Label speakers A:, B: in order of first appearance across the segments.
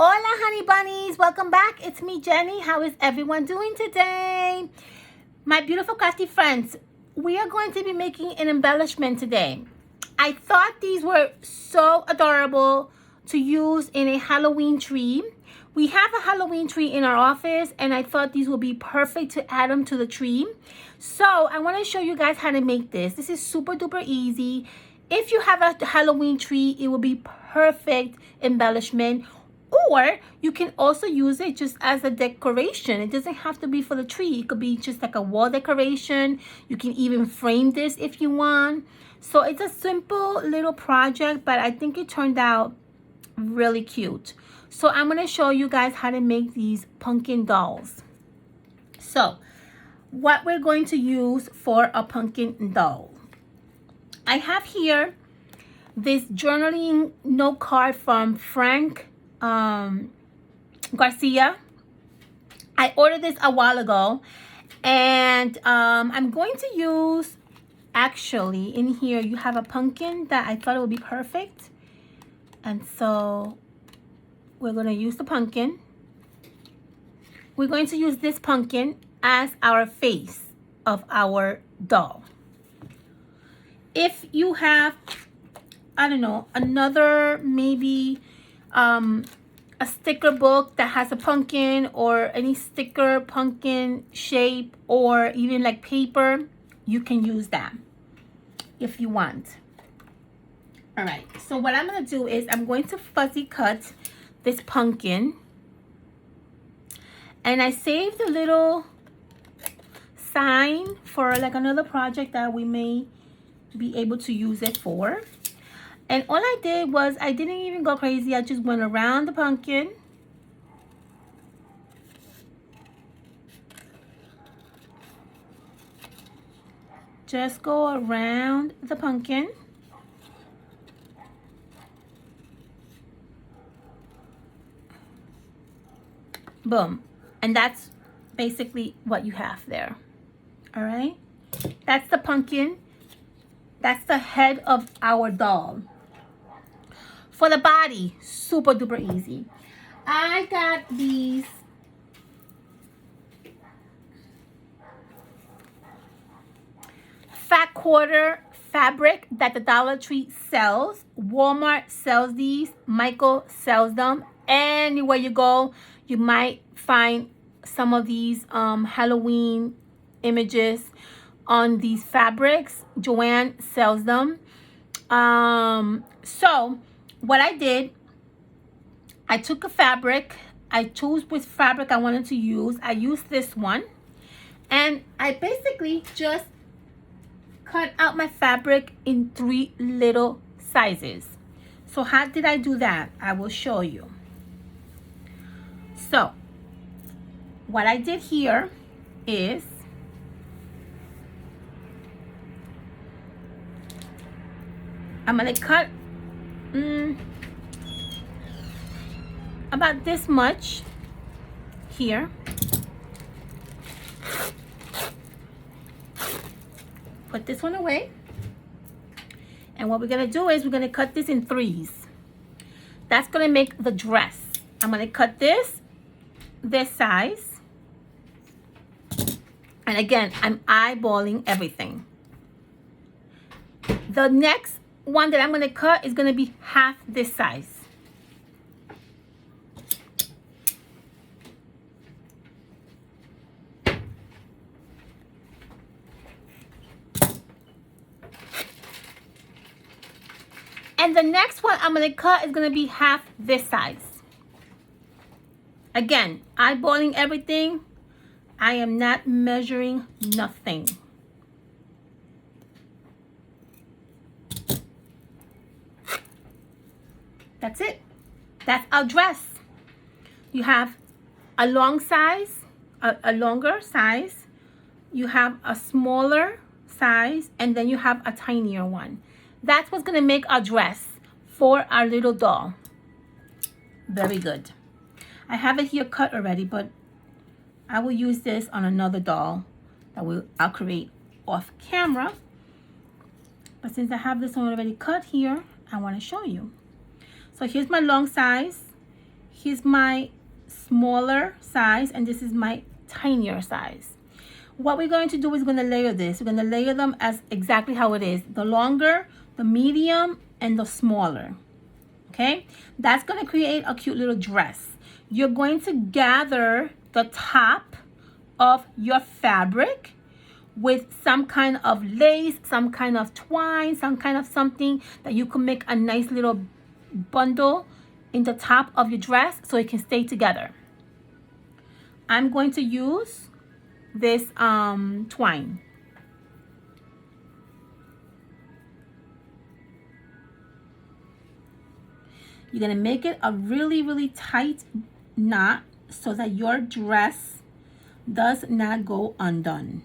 A: Hola honey bunnies, welcome back. It's me, Jenny. How is everyone doing today? My beautiful crafty friends, we are going to be making an embellishment today. I thought these were so adorable to use in a Halloween tree. We have a Halloween tree in our office and I thought these would be perfect to add them to the tree. So I want to show you guys how to make this. This is super duper easy. If you have a Halloween tree, it will be perfect embellishment. Or you can also use it just as a decoration. It doesn't have to be for the tree. It could be just like a wall decoration. You can even frame this if you want. So it's a simple little project, but I think it turned out really cute. So I'm going to show you guys how to make these pumpkin dolls. So what we're going to use for a pumpkin doll. I have here this journaling note card from Frank Garcia. I ordered this a while ago and I'm going to use, actually in here you have a pumpkin that I thought it would be perfect, and so we're going to use the pumpkin. We're going to use this pumpkin as our face of our doll. If you have, I don't know, another maybe a sticker book that has a pumpkin, or any sticker pumpkin shape, or even like paper, you can use that if you want. All right, so what I'm going to do is I'm going to fuzzy cut this pumpkin, and I saved a little sign for like another project that we may be able to use it for. And all I did was, I didn't even go crazy. I just went around the pumpkin. Just go around the pumpkin. Boom. And that's basically what you have there. All right. That's the pumpkin. That's the head of our doll. For the body, super duper easy. I got these fat quarter fabric that the Dollar Tree sells. Walmart sells these. Michael sells them. Anywhere you go, you might find some of these Halloween images on these fabrics. Joanne sells them. So what I did, I took a fabric. I chose which fabric I wanted to use. I used this one. And I basically just cut out my fabric in 3 little sizes. So how did I do that? I will show you. So what I did here is I'm going to cut about this much here. Put this one away. And what we're going to do is we're going to cut this in 3s. That's going to make the dress. I'm going to cut this size. And again, I'm eyeballing everything. The next one that I'm going to cut is going to be half this size. And the next one I'm going to cut is going to be half this size. Again, eyeballing everything. I am not measuring nothing. That's it. That's our dress. You have a long size, a longer size. You have a smaller size, and then you have a tinier one. That's what's going to make our dress for our little doll. Very good. I have it here cut already, but I will use this on another doll that I'll create off camera. But since I have this one already cut here, I want to show you. So here's my long size. Here's my smaller size, and this is my tinier size. What we're going to do is going to layer this. We're going to layer them as exactly how it is. The longer, the medium, and the smaller. Okay? That's going to create a cute little dress. You're going to gather the top of your fabric with some kind of lace, some kind of twine, some kind of something that you can make a nice little bundle in the top of your dress so it can stay together. I'm going to use this twine. You're going to make it a really, really tight knot so that your dress does not go undone.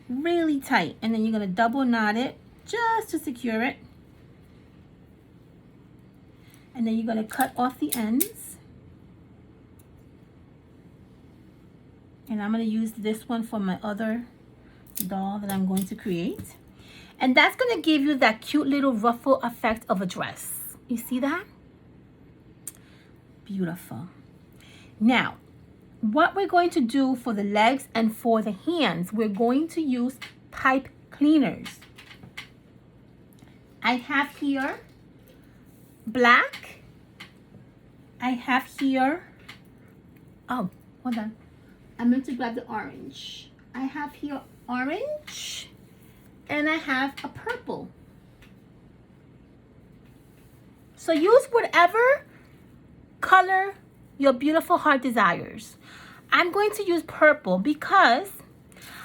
A: Really tight. And then you're going to double knot it just to secure it. And then you're going to cut off the ends. And I'm going to use this one for my other doll that I'm going to create. And that's going to give you that cute little ruffle effect of a dress. You see that? Beautiful. Now, what we're going to do for the legs and for the hands, we're going to use pipe cleaners. I have here black. I have here, oh, hold on. I meant to grab the orange. I have here orange, and I have a purple. So use whatever color your beautiful heart desires. I'm going to use purple because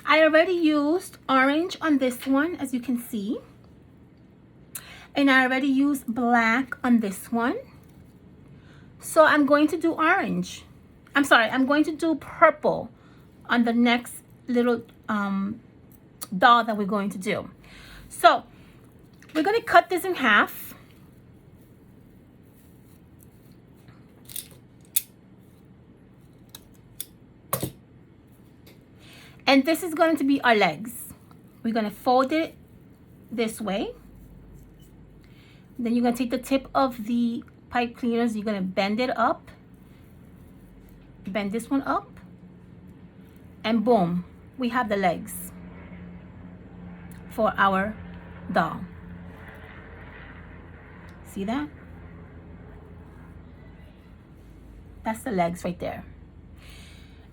A: I already used orange on this one, as you can see. And I already used black on this one. So I'm going to do orange. I'm sorry, I'm going to do purple on the next little doll that we're going to do. So we're going to cut this in half. And this is going to be our legs. We're going to fold it this way. Then you're going to take the tip of the pipe cleaners. You're going to bend it up. Bend this one up. And boom, we have the legs for our doll. See that? That's the legs right there.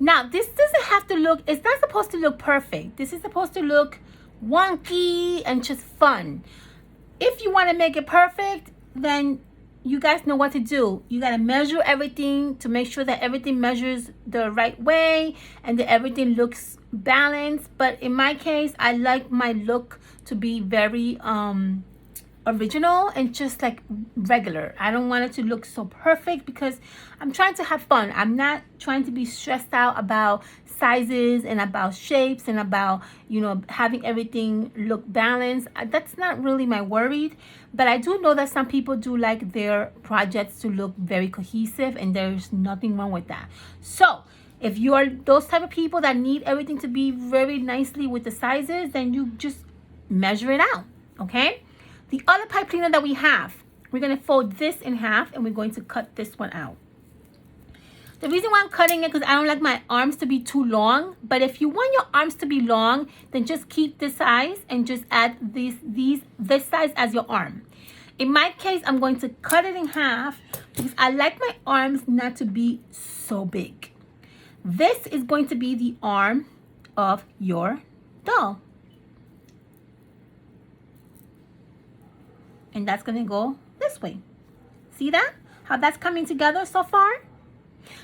A: Now, this doesn't have to look, it's not supposed to look perfect. This is supposed to look wonky and just fun. If you want to make it perfect, then you guys know what to do. You got to measure everything to make sure that everything measures the right way and that everything looks balanced. But in my case, I like my look to be very original and just like regular. I don't want it to look so perfect because I'm trying to have fun. I'm not trying to be stressed out about sizes and about shapes and about, you know, having everything look balanced. That's not really my worry. But I do know that some people do like their projects to look very cohesive, and there's nothing wrong with that. So if you are those type of people that need everything to be very nicely with the sizes, then you just measure it out, okay? The other pipe cleaner that we have, we're going to fold this in half, and we're going to cut this one out. The reason why I'm cutting it because I don't like my arms to be too long. But if you want your arms to be long, then just keep this size and just add this size as your arm. In my case, I'm going to cut it in half because I like my arms not to be so big. This is going to be the arm of your doll. And that's going to go this way. See that? How that's coming together so far?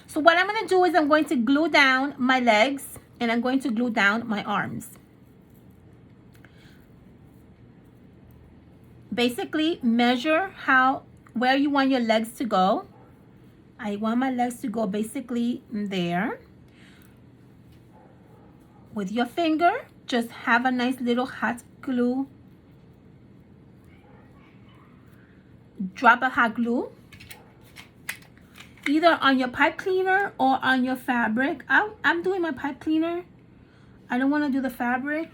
A: So what I'm going to do is I'm going to glue down my legs and I'm going to glue down my arms. Basically, measure where you want your legs to go. I want my legs to go basically there. With your finger, just have a nice little hot glue. Drop a hot glue either on your pipe cleaner or on your fabric. I'm doing my pipe cleaner. I don't want to do the fabric.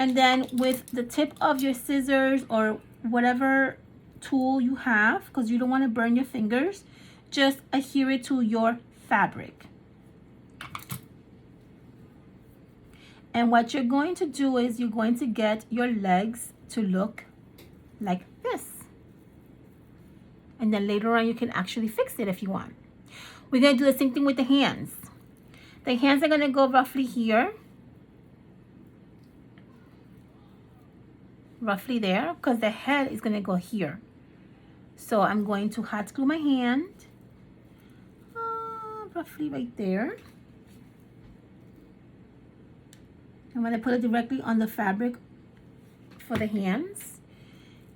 A: And then with the tip of your scissors or whatever tool you have, because you don't want to burn your fingers, just adhere it to your fabric. And what you're going to do is you're going to get your legs to look like this. And then later on you can actually fix it if you want. We're going to do the same thing with the hands. The hands are going to go roughly here. Roughly there, because the head is going to go here. So I'm going to hot glue my hand roughly right there. I'm going to put it directly on the fabric for the hands.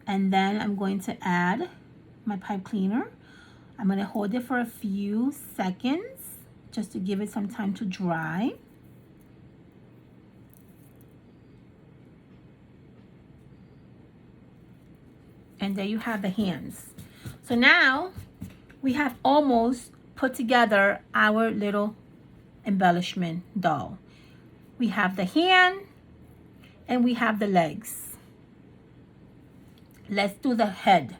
A: And then I'm going to add my pipe cleaner. I'm going to hold it for a few seconds just to give it some time to dry. And there you have the hands. So now we have almost put together our little embellishment doll. We have the hand and we have the legs. Let's do the head.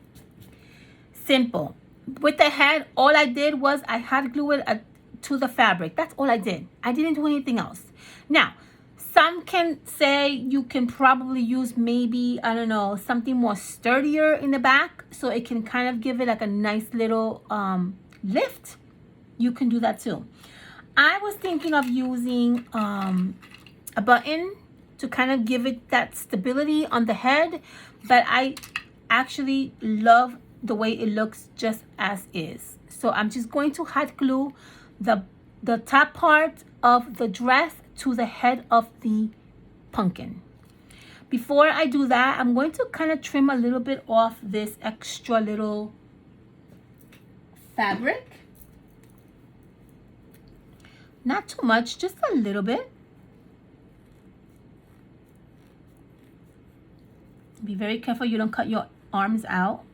A: Simple. With the head, all I did was I hot glued it to the fabric. That's all I did. I didn't do anything else. Now, some can say you can probably use maybe, I don't know, something more sturdier in the back so it can kind of give it like a nice little lift. You can do that too. I was thinking of using a button to kind of give it that stability on the head, but I actually love the way it looks just as is. So I'm just going to hot glue the top part of the dress to the head of the pumpkin. Before I do that, I'm going to kind of trim a little bit off this extra little fabric. Not too much, just a little bit. Be very careful you don't cut your arms out.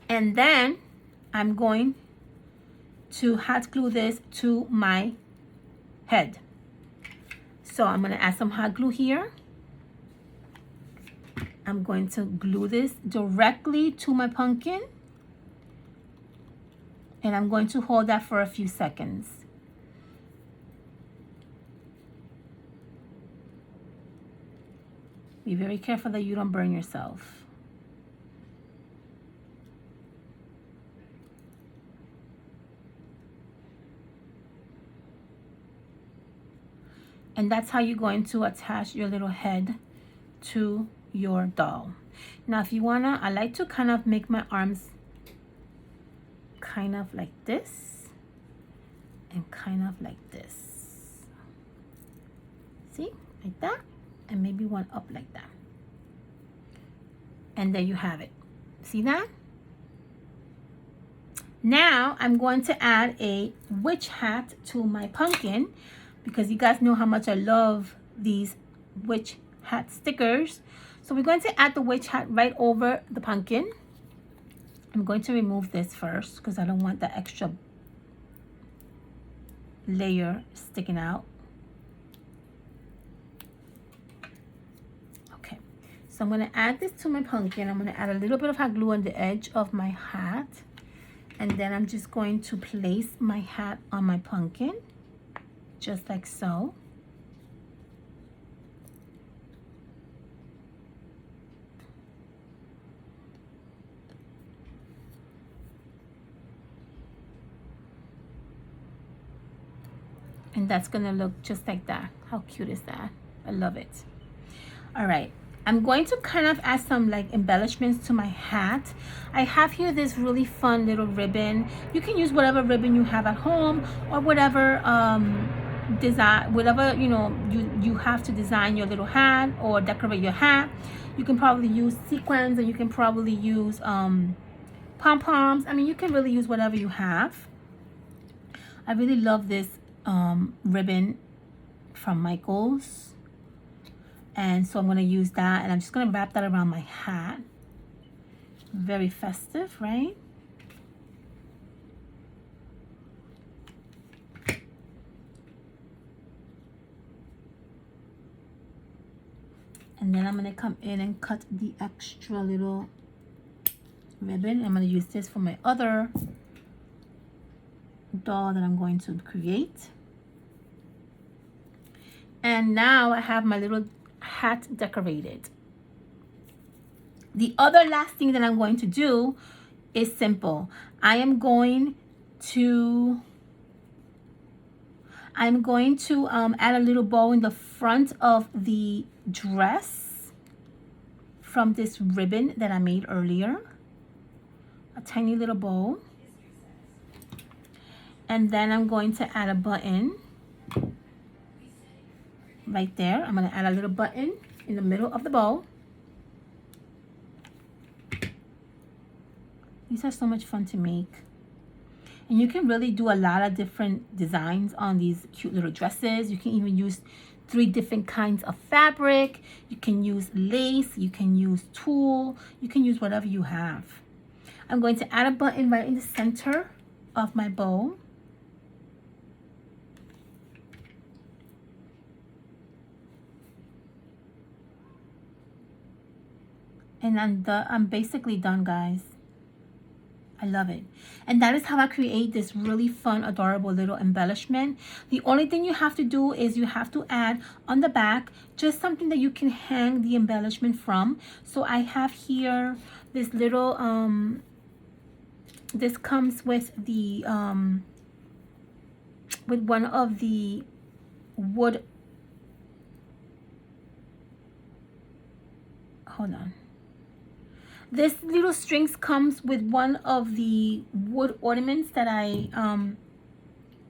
A: And then I'm going to hot glue this to my head. So I'm going to add some hot glue here. I'm going to glue this directly to my pumpkin. And I'm going to hold that for a few seconds. Be very careful that you don't burn yourself. And that's how you're going to attach your little head to your doll. Now, if you wanna, I like to kind of make my arms kind of like this and kind of like this. See, like that, and maybe one up like that. And there you have it. See that? Now I'm going to add a witch hat to my pumpkin, because you guys know how much I love these witch hat stickers. So we're going to add the witch hat right over the pumpkin. I'm going to remove this first because I don't want the extra layer sticking out. Okay, so I'm going to add this to my pumpkin. I'm going to add a little bit of hot glue on the edge of my hat. And then I'm just going to place my hat on my pumpkin. Just like so. And that's gonna look just like that. How cute is that? I love it. All right, I'm going to kind of add some like embellishments to my hat. I have here this really fun little ribbon. You can use whatever ribbon you have at home, or whatever design, whatever you have to design your little hat or decorate your hat. You can probably use sequins, and you can probably use pom-poms. I mean, you can really use whatever you have. I really love this ribbon from Michaels, and so I'm going to use that, and I'm just going to wrap that around my hat. Very festive, right? And then I'm going to come in and cut the extra little ribbon. I'm going to use this for my other doll that I'm going to create. And now I have my little hat decorated. The other last thing that I'm going to do is simple. I'm going to add a little bow in the front of the dress from this ribbon that I made earlier. A tiny little bow. And then I'm going to add a button right there. I'm going to add a little button in the middle of the bow. These are so much fun to make. And you can really do a lot of different designs on these cute little dresses. You can even use 3 different kinds of fabric. You can use lace. You can use tulle. You can use whatever you have. I'm going to add a button right in the center of my bow. And I'm basically done, guys. I love it. And that is how I create this really fun, adorable little embellishment. The only thing you have to do is you have to add on the back just something that you can hang the embellishment from. So I have here this little, this comes with the, with one of the wood, hold on. This little strings comes with one of the wood ornaments that I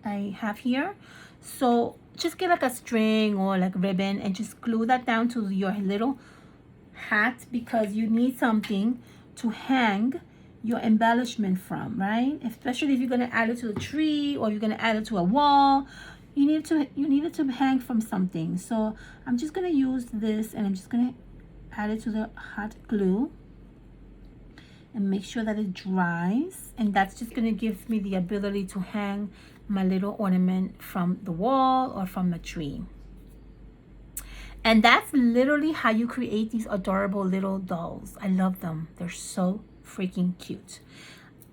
A: have here. So just get like a string or like ribbon and just glue that down to your little hat, because you need something to hang your embellishment from, right? Especially if you're going to add it to a tree or you're going to add it to a wall. You need it to hang from something. So I'm just going to use this and I'm just going to add it to the hot glue. And make sure that it dries, and that's just going to give me the ability to hang my little ornament from the wall or from the tree. And that's literally how you create these adorable little dolls. I love them. They're so freaking cute.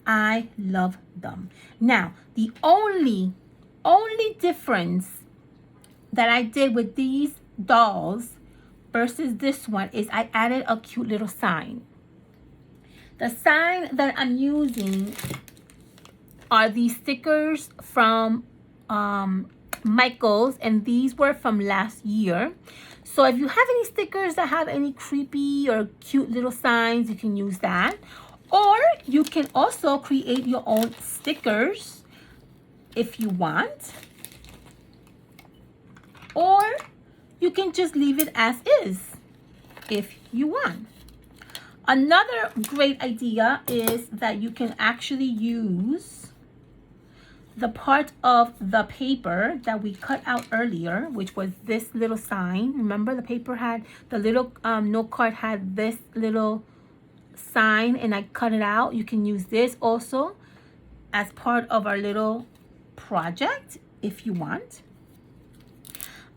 A: I love them. Now, the only difference that I did with these dolls versus this one is I added a cute little sign. The sign that I'm using are these stickers from Michaels, and these were from last year. So if you have any stickers that have any creepy or cute little signs, you can use that. Or you can also create your own stickers if you want. Or you can just leave it as is if you want. Another great idea is that you can actually use the part of the paper that we cut out earlier, which was this little sign. Remember, the paper had, the little note card had this little sign, and I cut it out. You can use this also as part of our little project if you want.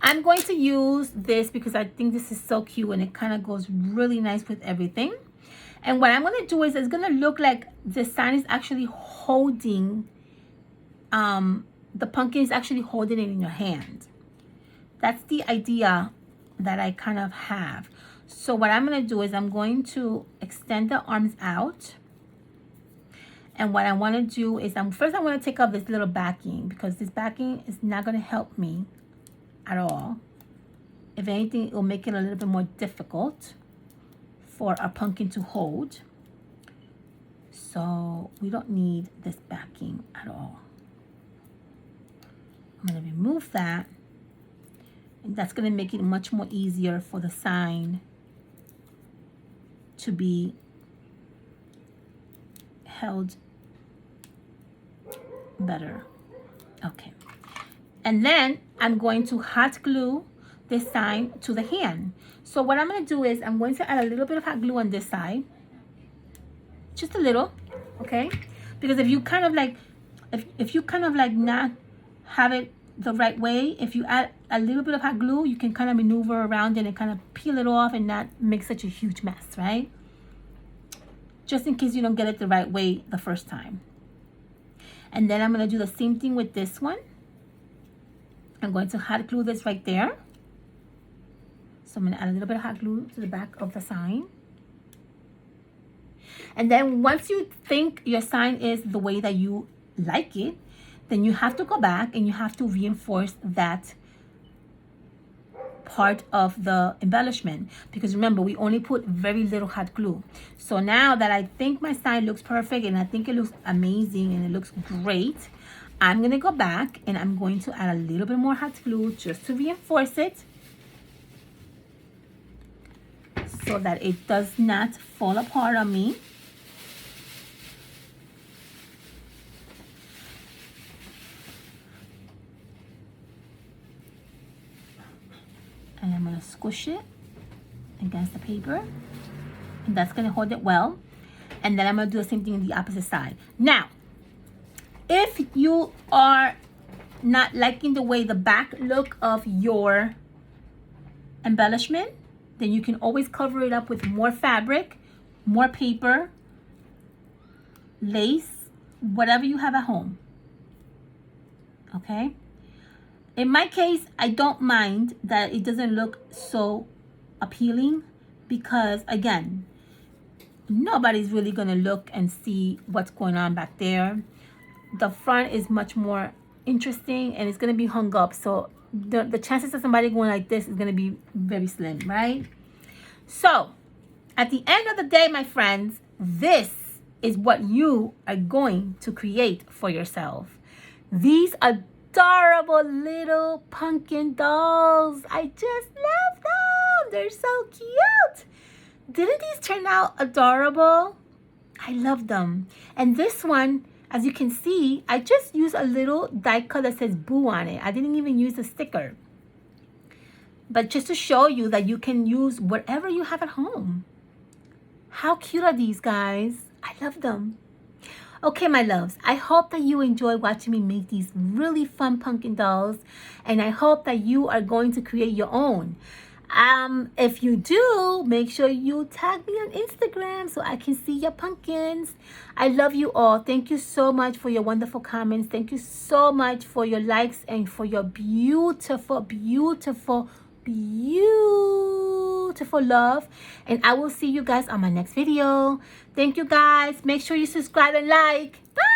A: I'm going to use this because I think this is so cute and it kind of goes really nice with everything. And what I'm going to do is it's going to look like the sign is actually holding, the pumpkin is actually holding it in your hand. That's the idea that I kind of have. So what I'm going to do is I'm going to extend the arms out. And what I want to do is first I want to take off this little backing, because this backing is not going to help me at all. If anything, it will make it a little bit more difficult for our pumpkin to hold. So we don't need this backing at all. I'm going to remove that, and that's going to make it much more easier for the sign to be held better. Okay. And then I'm going to hot glue this sign to the hand. So what I'm going to do is I'm going to add a little bit of hot glue on this side. Just a little, okay? Because if you kind of like, if you kind of like not have it the right way. If you add a little bit of hot glue, you can kind of maneuver around it and kind of peel it off and not make such a huge mess, right? Just in case you don't get it the right way the first time. And then I'm going to do the same thing with this one. I'm going to hot glue this right there. So I'm going to add a little bit of hot glue to the back of the sign. And then once you think your sign is the way that you like it, then you have to go back and you have to reinforce that part of the embellishment, because remember, we only put very little hot glue. So now that I think my sign looks perfect and I think it looks amazing and it looks great, I'm going to go back and I'm going to add a little bit more hot glue just to reinforce it so that it does not fall apart on me. And I'm going to squish it against the paper, and that's going to hold it well. And then I'm going to do the same thing on the opposite side. Now, if you are not liking the way the back look of your embellishment, then you can always cover it up with more fabric, more paper, lace, whatever you have at home. Okay? In my case, I don't mind that it doesn't look so appealing because, again, nobody's really going to look and see what's going on back there. The front is much more interesting and it's going to be hung up. So the chances of somebody going like this is going to be very slim, right? So at the end of the day, my friends, this is what you are going to create for yourself. These adorable little pumpkin dolls. I just love them. They're so cute. Didn't these turn out adorable? I love them. And this one, as you can see, I just used a little die cut that says Boo on it. I didn't even use a sticker. But just to show you that you can use whatever you have at home. How cute are these, guys? I love them. Okay, my loves, I hope that you enjoy watching me make these really fun pumpkin dolls. And I hope that you are going to create your own. If you do, make sure you tag me on Instagram so I can see your pumpkins. I love you all. Thank you so much for your wonderful comments. Thank you so much for your likes and for your beautiful, beautiful, beautiful love. And I will see you guys on my next video. Thank you, guys. Make sure you subscribe and like. Bye.